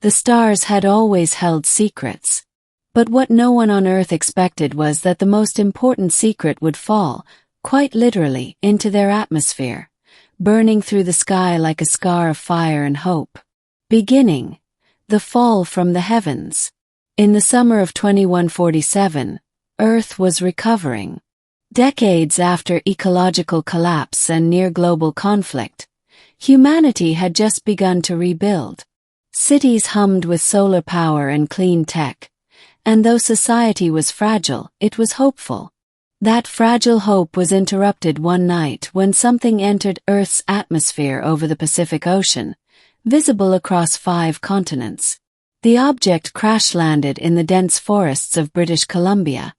The stars had always held secrets. But what no one on Earth expected was that the most important secret would fall, quite literally, into their atmosphere, burning through the sky like a scar of fire and hope. Beginning. The fall from the heavens. In the summer of 2147, Earth was recovering. Decades after ecological collapse and near-global conflict, humanity had just begun to rebuild. Cities hummed with solar power and clean tech, and though society was fragile, it was hopeful. That fragile hope was interrupted one night when something entered Earth's atmosphere over the Pacific Ocean, visible across 5 continents. The object crash-landed in the dense forests of British Columbia,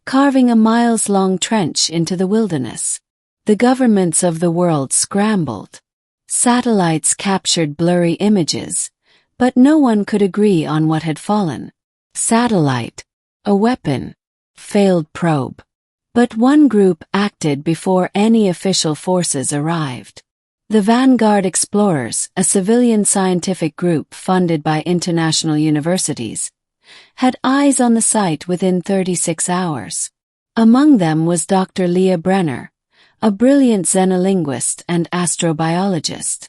carving a miles-long trench into the wilderness. The governments of the world scrambled. Satellites captured blurry images, but no one could agree on what had fallen. Satellite. A weapon. Failed probe. But one group acted before any official forces arrived. The Vanguard Explorers, a civilian scientific group funded by international universities, had eyes on the site within 36 hours. Among them was Dr. Leah Brenner, a brilliant xenolinguist and astrobiologist.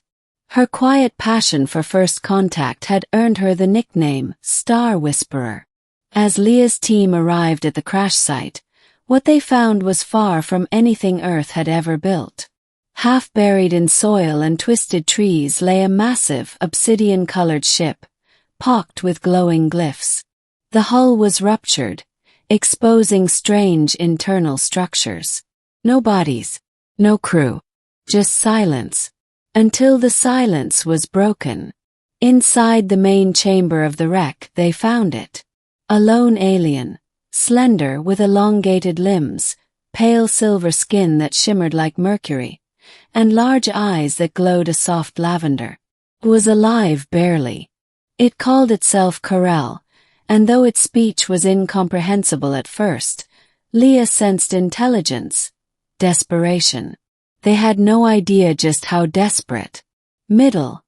Her quiet passion for first contact had earned her the nickname Star Whisperer. As Leah's team arrived at the crash site, what they found was far from anything Earth had ever built. Half buried in soil and twisted trees lay a massive, obsidian-colored ship, pocked with glowing glyphs. The hull was ruptured, exposing strange internal structures. No bodies, no crew, just silence. Until the silence was broken. Inside the main chamber of the wreck, they found it. A lone alien, slender with elongated limbs, pale silver skin that shimmered like mercury, and large eyes that glowed a soft lavender. It was alive barely. It called itself Carell, and though its speech was incomprehensible at first, Leah sensed intelligence, desperation. They had no idea just how desperate. The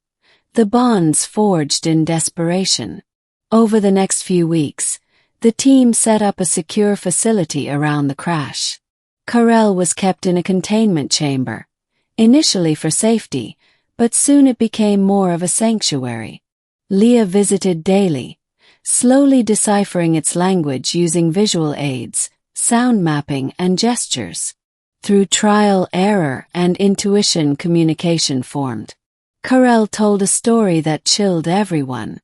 bonds forged in desperation. Over the next few weeks, the team set up a secure facility around the crash. Carell was kept in a containment chamber, initially for safety, but soon it became more of a sanctuary. Leah visited daily, slowly deciphering its language using visual aids, sound mapping, and gestures. Through trial, error, and intuition, communication formed. Carell told a story that chilled everyone.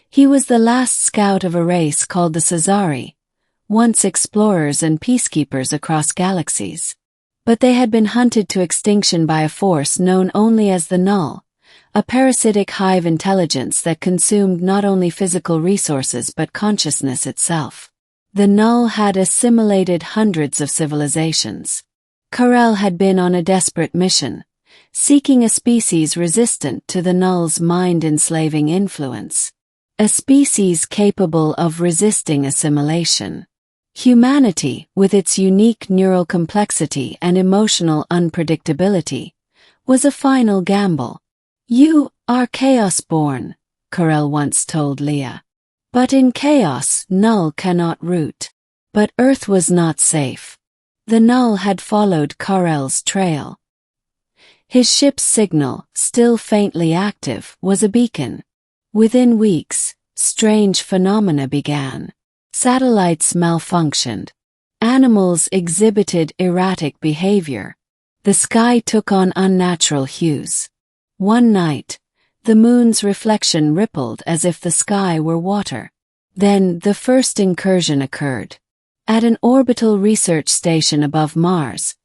He was the last scout of a race called the Cesari, once explorers and peacekeepers across galaxies. But they had been hunted to extinction by a force known only as the Null, a parasitic hive intelligence that consumed not only physical resources but consciousness itself. The Null had assimilated hundreds of civilizations. Carell had been on a desperate mission, seeking a species resistant to the Null's mind-enslaving influence. A species capable of resisting assimilation. Humanity, with its unique neural complexity and emotional unpredictability, was a final gamble. "You are chaos-born," Carell once told Leah. "But in chaos, Null cannot root." But Earth was not safe. The Null had followed Carell's trail. His ship's signal, still faintly active, was a beacon. Within weeks, strange phenomena began. Satellites malfunctioned. Animals exhibited erratic behavior. The sky took on unnatural hues. One night, the moon's reflection rippled as if the sky were water. Then the first incursion occurred. At an orbital research station above Mars,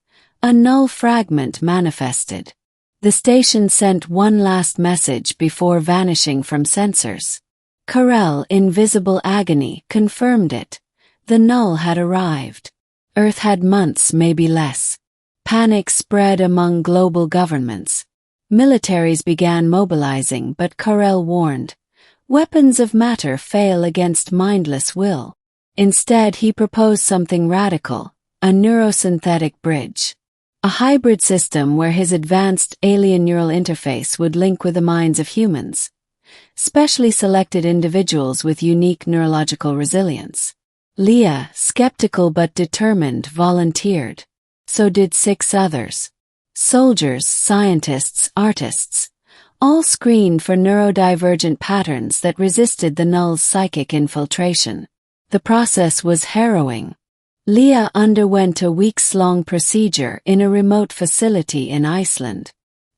a null fragment manifested. The station sent one last message before vanishing from sensors. Carell, in visible agony, confirmed it. The null had arrived. Earth had months, maybe less. Panic spread among global governments. Militaries began mobilizing, but Carell warned, weapons of matter fail against mindless will. Instead, he proposed something radical, a neurosynthetic bridge. A hybrid system where his advanced alien neural interface would link with the minds of humans. specially selected individuals with unique neurological resilience. Leah, skeptical but determined, volunteered. So did 6 others. Soldiers, scientists, artists. All screened for neurodivergent patterns that resisted the null's psychic infiltration. The process was harrowing. Leah underwent a weeks-long procedure in a remote facility in Iceland.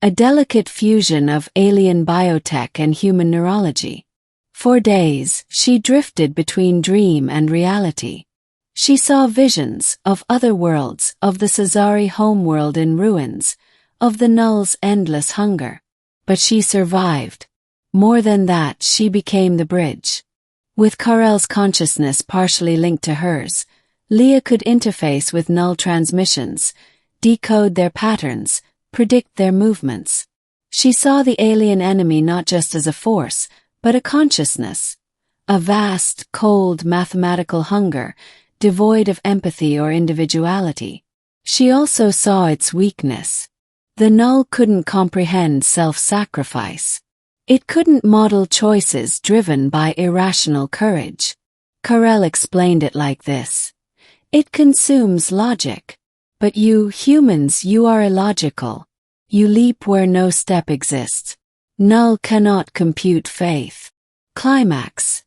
A delicate fusion of alien biotech and human neurology. For days, she drifted between dream and reality. She saw visions of other worlds, of the Cesari homeworld in ruins, of the null's endless hunger. But she survived. More than that, she became the bridge. With Karel's consciousness partially linked to hers, Leah could interface with null transmissions, decode their patterns, predict their movements. She saw the alien enemy not just as a force, but a consciousness. A vast, cold, mathematical hunger, devoid of empathy or individuality. She also saw its weakness. The null couldn't comprehend self-sacrifice. It couldn't model choices driven by irrational courage. Karel explained it like this. It consumes logic. But you, humans, you are illogical. You leap where no step exists. Null cannot compute faith. Climax.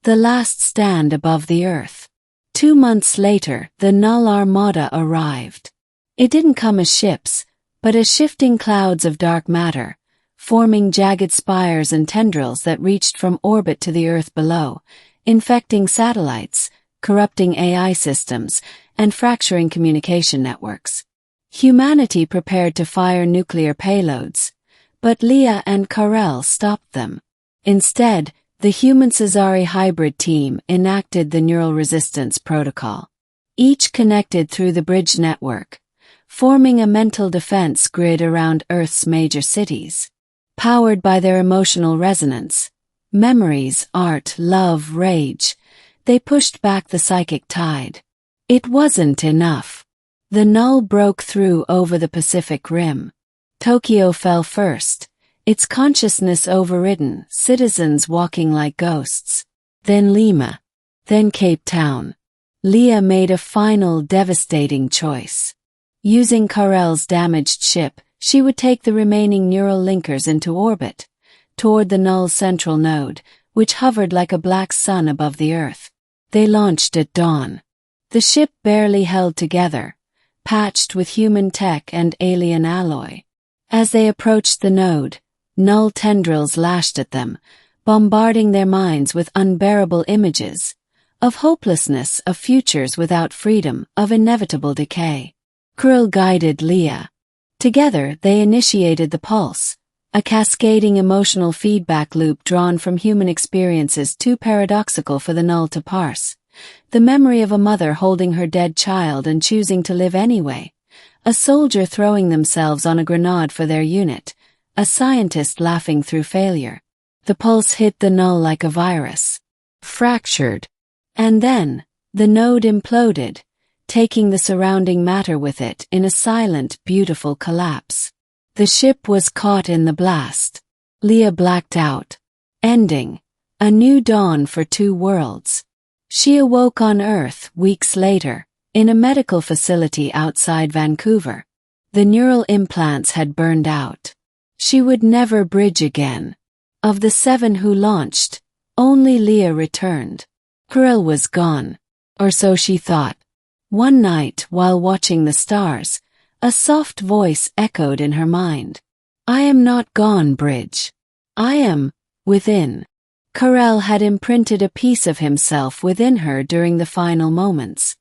The last stand above the earth. 2 months later, the null armada arrived. It didn't come as ships, but as shifting clouds of dark matter, forming jagged spires and tendrils that reached from orbit to the earth below, infecting satellites, corrupting AI systems, and fracturing communication networks. Humanity prepared to fire nuclear payloads, but Leah and Karel stopped them. Instead, the human-Cesari hybrid team enacted the neural resistance protocol. Each connected through the bridge network, forming a mental defense grid around Earth's major cities. Powered by their emotional resonance, memories, art, love, rage, they pushed back the psychic tide. It wasn't enough. The null broke through over the Pacific Rim. Tokyo fell first, its consciousness overridden, citizens walking like ghosts. Then Lima. Then Cape Town. Leah made a final devastating choice. Using Karel's damaged ship, she would take the remaining neural linkers into orbit, toward the null's central node, which hovered like a black sun above the Earth. They launched at dawn. The ship barely held together, patched with human tech and alien alloy. As they approached the node, null tendrils lashed at them, bombarding their minds with unbearable images, of hopelessness, of futures without freedom, of inevitable decay. Karel guided Leah. Together, they initiated the pulse, a cascading emotional feedback loop drawn from human experiences too paradoxical for the null to parse. The memory of a mother holding her dead child and choosing to live anyway. A soldier throwing themselves on a grenade for their unit. A scientist laughing through failure. The pulse hit the null like a virus. Fractured. And then, the node imploded, taking the surrounding matter with it in a silent, beautiful collapse. The ship was caught in the blast. Leah blacked out. Ending. A new dawn for 2 worlds. She awoke on Earth weeks later, in a medical facility outside Vancouver. The neural implants had burned out. She would never bridge again. Of the 7 who launched, only Leah returned. Karel was gone. Or so she thought. One night, while watching the stars, a soft voice echoed in her mind. I am not gone, Bridge. I am within. Karel had imprinted a piece of himself within her during the final moments.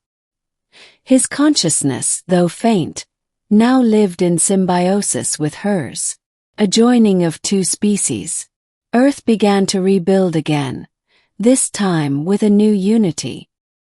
His consciousness, though faint, now lived in symbiosis with hers. A joining of 2 species. Earth began to rebuild again, this time with a new unity.